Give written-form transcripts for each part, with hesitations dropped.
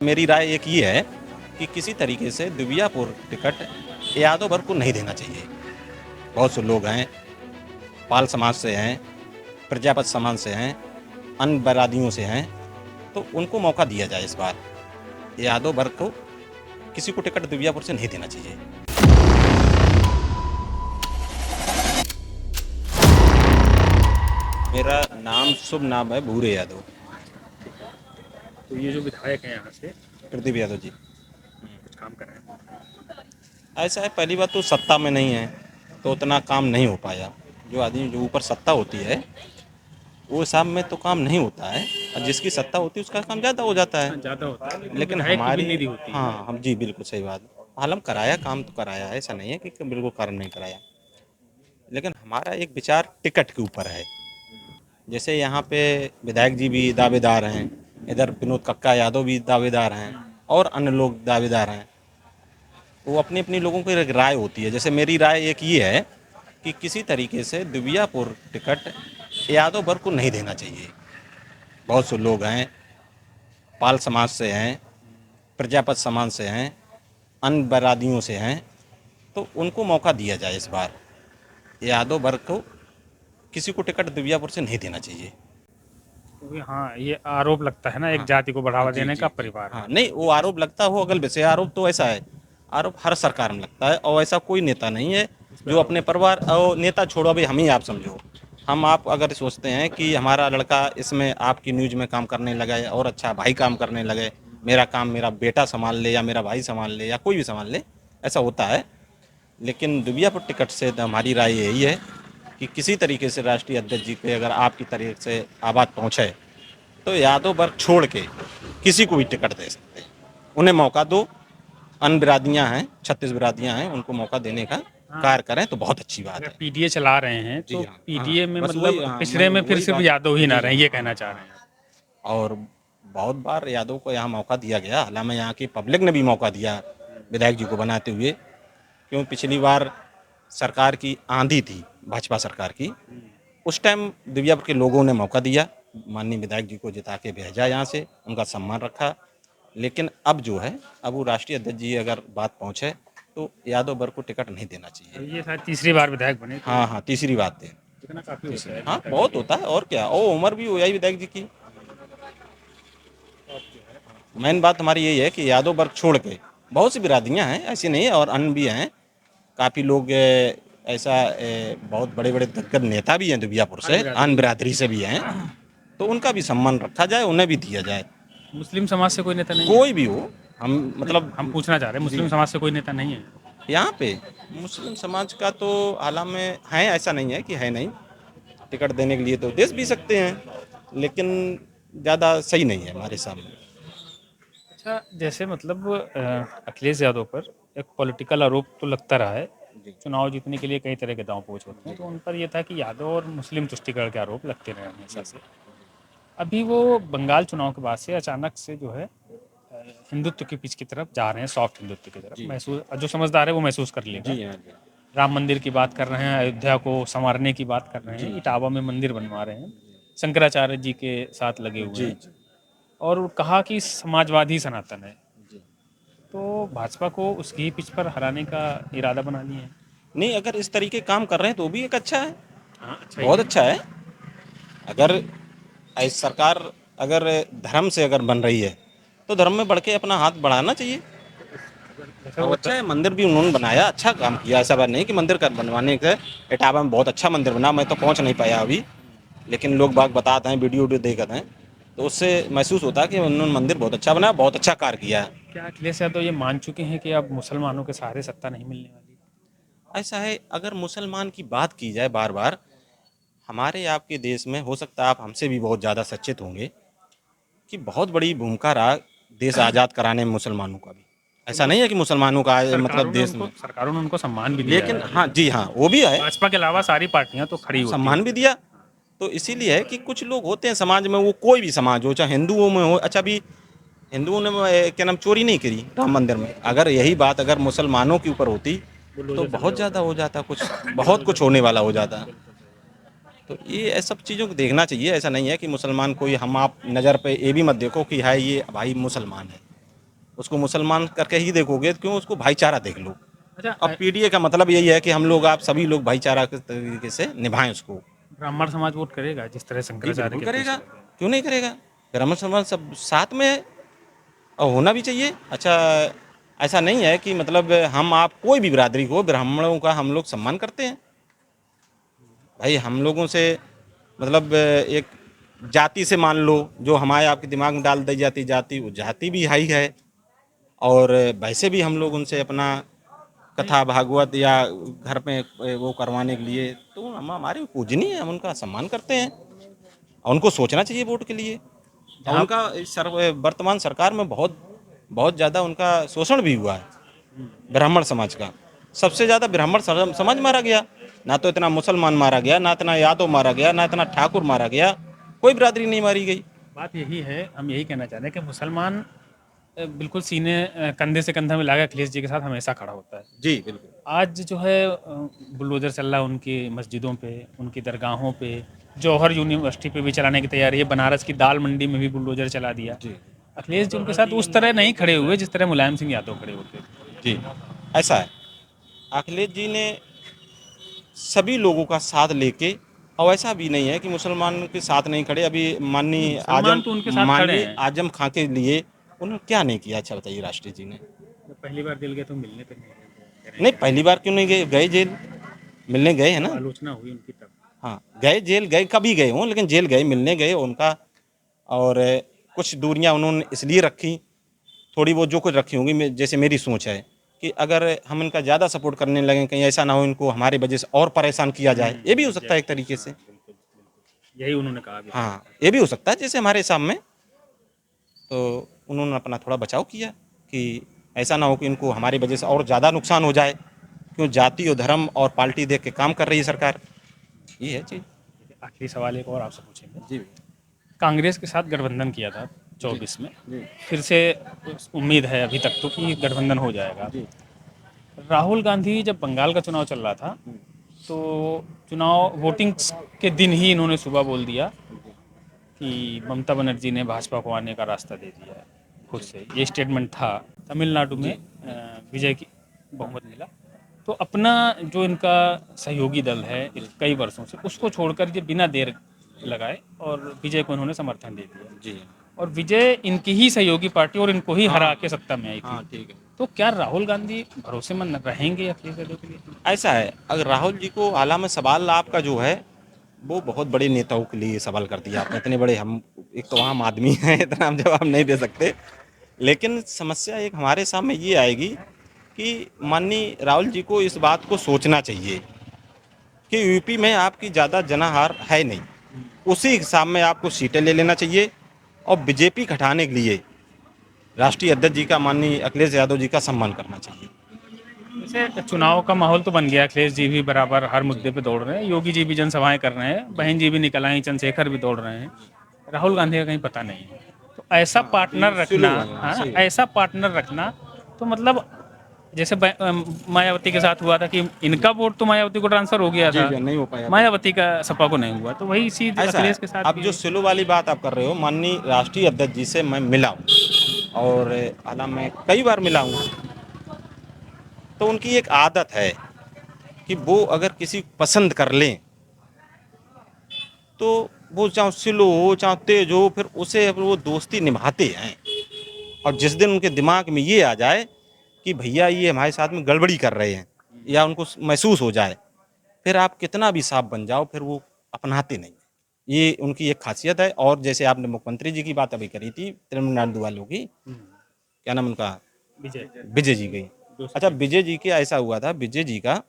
मेरी राय एक ये है कि किसी तरीके से दिव्यापुर टिकट यादव वर्ग को नहीं देना चाहिए। बहुत से लोग हैं, पाल समाज से हैं, प्रजापत समाज से हैं, अन्य बरादियों से हैं, तो उनको मौका दिया जाए इस बार। यादव वर्ग को किसी को टिकट दिव्यापुर से नहीं देना चाहिए। मेरा नाम शुभ नाम है भूरे यादव, तो ये जो विधायक हैं यहाँ से प्रदीप यादव जी। कुछ काम कर रहे हैं। ऐसा है, पहली बात तो सत्ता में नहीं है तो उतना काम नहीं हो पाया। जो आदमी जो ऊपर सत्ता होती है वो हिसाब में तो काम नहीं होता है, और जिसकी सत्ता होती है उसका काम ज़्यादा हो जाता है। हाँ, ज़्यादा होता है लेकिन लेकिन विधायक की भी हमारी निधि होती है। हाँ, हम जी बिल्कुल सही बात। हाल हम कराया, काम तो कराया है, ऐसा नहीं है कि बिल्कुल कारण नहीं कराया। लेकिन हमारा एक विचार टिकट के ऊपर है। जैसे यहाँ पे विधायक जी भी दावेदार हैं, इधर विनोद कक्का यादव भी दावेदार हैं, और अन्य लोग दावेदार हैं। वो अपनी अपनी लोगों की एक राय होती है। जैसे मेरी राय एक ये है कि किसी तरीके से दिव्यापुर टिकट यादव वर्ग को नहीं देना चाहिए। बहुत से लोग हैं, पाल समाज से हैं, प्रजापत समाज से हैं, अन्य बरादियों से हैं, तो उनको मौका दिया जाए इस बार। यादव वर्ग को किसी को टिकट दिव्यापुर से नहीं देना चाहिए। क्योंकि हाँ, ये आरोप लगता है ना, एक हाँ जाति को हाँ, बढ़ावा जी देने जी का जी परिवार हाँ, है। नहीं वो आरोप लगता हो अगल वैसे आरोप तो ऐसा है, आरोप हर सरकार में लगता है, और ऐसा कोई नेता नहीं है जो अपने परिवार और नेता छोड़ो, अभी हम ही आप समझो, हम आप अगर सोचते हैं कि हमारा लड़का इसमें आपकी न्यूज़ में काम करने लगा है और अच्छा भाई काम करने लगे, मेरा काम मेरा बेटा संभाल ले या मेरा भाई संभाल ले या कोई भी संभाल ले, ऐसा होता है। लेकिन दिव्यापुर टिकट से तो हमारी राय यही है कि किसी तरीके से राष्ट्रीय अध्यक्ष जी पे अगर आपकी तरीके से आवाज़ पहुँचे तो यादव वर्ग छोड़ के किसी को भी टिकट दे सकते हैं। उन्हें मौका दो, अन्य बिरादियाँ हैं, 36 बिरादियाँ हैं, उनको मौका देने का हाँ, कार्य करें तो बहुत अच्छी बात अगर है। पीडीए चला रहे हैं जी तो हाँ, पीडीए हाँ, में बस वही, मतलब हाँ, मैं पिछड़े में फिर वही सिर्फ बात। यादव ही ना जी रहे, हाँ, ये हाँ, कहना चाह रहे हाँ। हैं आप। और बहुत बार यादव को यहाँ मौका दिया गया, हालांकि यहाँ की पब्लिक ने भी मौका दिया विधायक जी को बनाते हुए, क्यों पिछली बार सरकार की आंधी थी, भाजपा सरकार की, उस टाइम दिव्यापुर के लोगों ने मौका दिया, माननीय विधायक जी को जिता के भेजा यहाँ से, उनका सम्मान रखा। लेकिन अब जो है, अब वो राष्ट्रीय अध्यक्ष जी अगर बात पहुँचे तो यादव वर्ग को टिकट नहीं देना और चाहिए। ये शायद तीसरी बार विधायक बने तो हाँ हाँ, तीसरी बात है। इतना काफी होता तीसरी, है हाँ नेता के बहुत लिए। होता है, और क्या, ओ उम्र भी हो जाए विधायक जी की। मेन बात हमारी यही है कि यादव वर्ग छोड़ के बहुत सी बिरादियाँ हैं, ऐसी नहीं है, और अन्य भी हैं। काफ़ी लोग ऐसा बहुत बड़े बड़े दिग्गज नेता भी हैं दिव्यापुर हर से, अन्य बिरादरी बिरादरी से भी हैं, तो उनका भी सम्मान रखा जाए, उन्हें भी दिया जाए। मुस्लिम समाज से कोई नेता नहीं है। कोई भी हो, हम नहीं, मतलब हम पूछना चाह रहे हैं, जी, मुस्लिम समाज से कोई नेता नहीं है। यहाँ पे मुस्लिम समाज का तो हालांकि में है, ऐसा नहीं है कि है नहीं, टिकट देने के लिए तो दे भी सकते हैं, लेकिन ज़्यादा सही नहीं है हमारे सामने। अच्छा, जैसे मतलब अखिलेश यादव पर एक पॉलिटिकल आरोप तो लगता रहा है। जी चुनाव जीतने के लिए कई तरह के दांव पेच होते हैं, जी तो उन पर ये था कि यादव और मुस्लिम तुष्टिकरण के आरोप लगते रहे हमेशा जी से। अभी वो बंगाल चुनाव के बाद से अचानक से जो है हिंदुत्व के पिच की तरफ जा रहे हैं, सॉफ्ट हिंदुत्व की तरफ। जी महसूस, जो समझदार है वो महसूस कर लेगा। जी हाँ जी राम मंदिर की बात कर रहे हैं, अयोध्या को संवारने की बात कर रहे जी हैं, इटावा में मंदिर बनवा रहे हैं, शंकराचार्य जी के साथ लगे हुए जी हैं, जी और कहा कि समाजवादी सनातन है। जी। तो भाजपा को उसकी पिच पर हराने का इरादा बना लिए हैं। नहीं, अगर इस तरीके काम कर रहे हैं तो भी एक अच्छा है, हाँ, अच्छा ही बहुत है। अच्छा है। अगर ऐसी सरकार अगर धर्म से अगर बन रही है तो धर्म में बढ़ के अपना हाथ बढ़ाना चाहिए। जैसे और वो अच्छा है, मंदिर भी उन्होंने बनाया, अच्छा काम किया। ऐसा बात नहीं कि मंदिर का बनवाने से, इटावा में बहुत अच्छा मंदिर बना, मैं तो पहुंच नहीं पाया अभी, लेकिन लोग बाग बताते हैं, वीडियो वीडियो देखते हैं, तो उससे महसूस होता है कि उन्होंने मंदिर बहुत अच्छा बनाया, बहुत अच्छा कार्य किया है। क्या अखिलेश यादव ये मान चुके हैं कि अब मुसलमानों के सहारे सत्ता नहीं मिलने वाली? ऐसा है, अगर मुसलमान की बात की जाए बार बार, हमारे आपके देश में हो सकता है आप हमसे भी बहुत ज़्यादा सचेत होंगे कि बहुत बड़ी भूमिका रहा देश आज़ाद कराने में मुसलमानों का भी। ऐसा उनको नहीं है कि मुसलमानों का मतलब देश में, सरकारों ने उनको सम्मान भी दिया लेकिन है। हाँ जी हाँ, वो भी है, भाजपा के अलावा सारी पार्टियां तो खड़ी होती सम्मान हैं। भी दिया। तो इसीलिए है कि कुछ लोग होते हैं समाज में, वो कोई भी समाज हो, चाहे हिंदुओं में हो, अच्छा भी हिंदुओं ने क्या नाम चोरी नहीं करी राम मंदिर में, अगर यही बात अगर मुसलमानों के ऊपर होती तो बुलडोजर से बहुत भरा ज़्यादा होता। हो जाता, कुछ बहुत कुछ होने वाला हो जाता। तो ये सब चीज़ों को देखना चाहिए। ऐसा नहीं है कि मुसलमान कोई, हम आप नज़र पे ये भी मत देखो कि है ये भाई मुसलमान है, उसको मुसलमान करके ही देखोगे, क्यों उसको भाईचारा देख लो। अच्छा, अब पीडीए का मतलब यही है कि हम लोग आप सभी लोग भाईचारा के तरीके से निभाएं उसको। ब्राह्मण समाज वोट करेगा जिस तरह जी शंकराचार्य बिल्कुल के पीछे करेगा, लगे हैं? क्यों नहीं करेगा। ब्राह्मण समाज सब साथ में है और होना भी चाहिए। अच्छा, ऐसा नहीं है कि मतलब हम आप कोई भी बिरादरी को, ब्राह्मणों का हम लोग सम्मान करते हैं। भाई हम लोगों से मतलब एक जाति से मान लो, जो हमारे आपके दिमाग में डाल दी जाती जाति, वो जाति भी हाई है। और वैसे भी हम लोग उनसे अपना कथा भागवत या घर में वो करवाने के लिए, तो हम हमारे पूजनीय है, हम उनका सम्मान करते हैं और उनको सोचना चाहिए वोट के लिए। और जहाँ उनका वर्तमान सरकार में बहुत बहुत ज़्यादा उनका शोषण भी हुआ है ब्राह्मण समाज का। सबसे ज़्यादा ब्राह्मण समाज मारा गया। ना तो इतना मुसलमान मारा गया, ना इतना यादव मारा गया, ना इतना ठाकुर मारा गया, कोई बिरादरी नहीं मारी गई। बात यही है, हम यही कहना चाहते हैं कि मुसलमान बिल्कुल सीने कंधे से कंधा मिलाकर अखिलेश जी के साथ हमेशा खड़ा होता है। जी बिल्कुल। आज जो है बुलडोजर चल रहा है उनकी मस्जिदों पे, उनकी दरगाहों पे, जौहर यूनिवर्सिटी पे भी चलाने की तैयारी है, बनारस की दाल मंडी में भी बुलडोजर चला दिया। जी अखिलेश जी उनके साथ उस तरह नहीं खड़े हुए जिस तरह मुलायम सिंह यादव खड़े होते थे। जी, ऐसा है। अखिलेश जी ने सभी लोगों का साथ लेके, और ऐसा भी नहीं है कि मुसलमान के साथ नहीं खड़े। अभी नहीं, माननीय मुसलमान तो उनके साथ खड़े हैं। आजम खां के लिए उन्होंने क्या नहीं किया, अच्छा बताइए राष्ट्रीय जी ने। जब पहली बार दिल गए तो मिलने तक नहीं गए, कह रहे नहीं, हैं पहली बार क्यों नहीं गए, गए जेल, मिलने गए हैं जब ना। आलोचना हुई उनकी तब। हाँ गए, जेल गए, कभी गए हों, लेकिन जेल गए, मिलने गए उनका। और कुछ दूरियां उन्होंने इसलिए रखी, थोड़ी बहुत जो कुछ रखी होंगी, जैसे मेरी सोच है कि अगर हम इनका ज़्यादा सपोर्ट करने लगें, कहीं ऐसा ना हो इनको हमारी वजह से और परेशान किया जाए, ये भी हो सकता है एक तरीके से। हाँ, बिल्कुल बिल्कुल, यही उन्होंने कहा भी था। हाँ ये भी हो सकता है, जैसे हमारे हिसाब में। तो उन्होंने अपना थोड़ा बचाव किया कि ऐसा ना हो कि इनको हमारी वजह से और ज़्यादा नुकसान हो जाए, क्यों जाति और धर्म और पार्टी देख के काम कर रही है सरकार, ये है चीज़। आखिरी सवाल एक और आपसे पूछेंगे। जी कांग्रेस के साथ गठबंधन किया था जी 24 में, जी फिर से उम्मीद है अभी तक तो कि गठबंधन हो जाएगा। जी। राहुल गांधी जब बंगाल का चुनाव चल रहा था, तो चुनाव वोटिंग के दिन ही इन्होंने सुबह बोल दिया कि ममता बनर्जी ने भाजपा को आने का रास्ता दे दिया है खुद से, ये स्टेटमेंट था। तमिलनाडु में जी विजय की बहुमत मिला। तो अपना जो इनका सहयोगी दल है कई वर्षों से, उसको छोड़कर ये बिना देर लगाए और विजय को इन्होंने समर्थन दे दिया। जी। और विजय इनकी ही सहयोगी पार्टी और इनको ही हरा के सत्ता में आई थी। हाँ ठीक है। तो क्या राहुल गांधी भरोसेमंद रहेंगे अखिलेश यादव के लिए? ऐसा है, अगर राहुल जी को आला में सवाल आपका जो है, वो बहुत बड़े नेताओं के लिए सवाल कर दिया आपने। इतने बड़े हम, एक तो आम आदमी हैं, इतना हम जवाब नहीं दे सकते। लेकिन समस्या एक हमारे सामने ये आएगी कि माननीय राहुल जी को इस बात को सोचना चाहिए कि यूपी में आपकी ज़्यादा जनाहार है नहीं, उसी हिसाब में आपको सीटें ले लेना चाहिए और बीजेपी हटाने के लिए राष्ट्रीय अध्यक्ष जी का, माननीय अखिलेश यादव जी का सम्मान करना चाहिए। जैसे चुनाव का माहौल तो बन गया, अखिलेश जी भी बराबर हर मुद्दे पे दौड़ रहे हैं, योगी जी भी जनसभाएं कर रहे हैं, बहन जी भी निकल आई, चंद्रशेखर भी दौड़ रहे हैं, राहुल गांधी का कहीं पता नहीं है। तो ऐसा हाँ पार्टनर अभी रखना, शुरू है, हाँ, हाँ सही है। ऐसा पार्टनर रखना, तो मतलब जैसे मायावती के साथ हुआ था कि इनका वोट तो मायावती को ट्रांसफर हो गया जी था, जी, नहीं हो पाया था। मायावती का सपा को नहीं हुआ, तो वही चीज ऐसा है, अखिलेश के साथ अब भी जो है। सिलो वाली बात आप कर रहे हो, माननीय राष्ट्रीय अध्यक्ष जी से मैं मिला हूँ और हालांकि मैं कई बार मिला हूँ, तो उनकी एक आदत है कि वो अगर किसी को पसंद कर लें, तो वो चाहे स्लो हो चाहे तेज हो, फिर उसे वो दोस्ती निभाते हैं। और जिस दिन उनके दिमाग में ये आ जाए कि भैया ये हमारे साथ में गड़बड़ी कर रहे हैं, या उनको महसूस हो जाए, फिर आप कितना भी साफ बन जाओ, फिर वो अपनाते नहीं। ये उनकी एक खासियत है। और जैसे आपने मुख्यमंत्री जी की बात अभी करी थी, तमिलनाडु वालों की, क्या नाम उनका, विजय विजय जी की। दो सौ अच्छा, तीन। विजय जी के ऐसा हुआ था, विजय जी का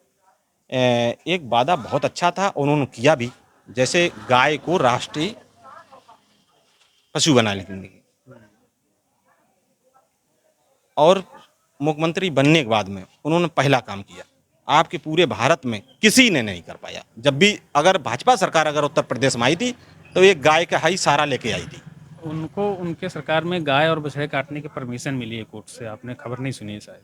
एक वादा बहुत अच्छा था, उन्होंने किया भी। जैसे गाय को राष्ट्रीय पशु बना लेंगे, और मुख्यमंत्री बनने के बाद में उन्होंने पहला काम किया, आपके पूरे भारत में किसी ने नहीं कर पाया। जब भी अगर भाजपा सरकार अगर उत्तर प्रदेश में आई थी, तो एक गाय का ही सारा लेके आई थी। उनको उनके सरकार में गाय और बछड़े काटने की परमिशन मिली है कोर्ट से, आपने खबर नहीं सुनी है शायद।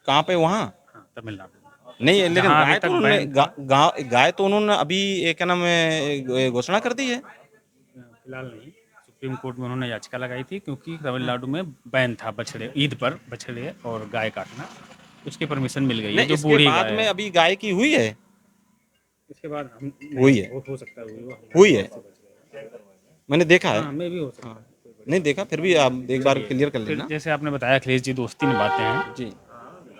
कहाँ पे, वहाँ हाँ, तमिलनाडु में। नहीं, लेकिन जहाँ अभी गाय तो तक उन्होंने बैन था, गाय तो उन्होंने अभी क्या नाम है, घोषणा कर दी है। फिलहाल नहीं, सुप्रीम कोर्ट में उन्होंने याचिका लगाई थी, क्योंकि तमिलनाडु में बैन था बछड़े, ईद पर बछड़े और गाय काटना। उसकी परमिशन मिल गई है, नहीं, जो इसके बूढ़ी बाद गाय में है। अभी गाय की हुई है, इसके बाद हम हुई है, हो सकता है हुई हो, हुई है, मैंने देखा है। हाँ हमें भी हो सकता हाँ, है। नहीं देखा, फिर भी आप एक बार क्लियर कर फिर लेना। जैसे आपने बताया अखिलेश जी दोस्ती निभाते हैं, जी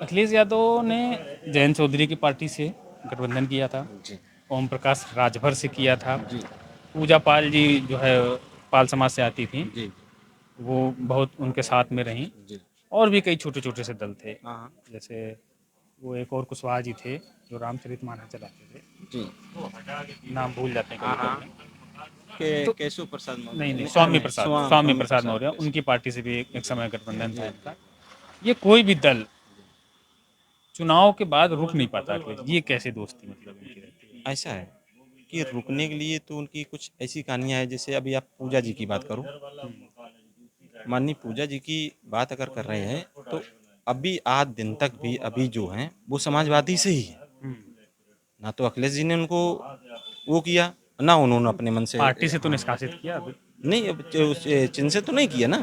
अखिलेश यादव ने जयंत चौधरी की पार्टी से गठबंधन किया था, जी ओम प्रकाश राजभर से किया था, जी पूजा पाल जी जो है पाल समाज से आती थी, जी वो बहुत उनके साथ में रहीं। जी। और भी कई छोटे छोटे से दल थे, हाँ हाँ जैसे वो एक और कुशवाहा जी थे जो रामचरितमानस चलाते थे, जी। नाम भूल जाते हैं हाँ कभी हाँ, कभी। के तो केशव प्रसाद मौर्य, नहीं नहीं, नहीं नहीं, स्वामी स्वामी प्रसाद प्रसाद मौर्य, केशव। उनकी पार्टी से भी एक समय गठबंधन था जी इनका। ये कोई भी दल चुनाव के बाद रुक नहीं पाता अखिलेश, ये कैसे दोस्ती मतलब उनकी रहती है? ऐसा है कि रुकने के लिए तो उनकी कुछ ऐसी कहानियां हैं, जैसे अभी आप पूजा जी की बात करो, माननीय पूजा जी की बात अगर कर रहे हैं, तो अभी आज दिन तक भी अभी जो हैं वो समाजवादी से ही है। हम्म। ना तो अखिलेश जी ने उनको वो किया, ना उन्होंने अपने मन से। पार्टी से तो हाँ, निष्कासित किया अभी। नहीं, अब चिन्ह से तो नहीं किया ना,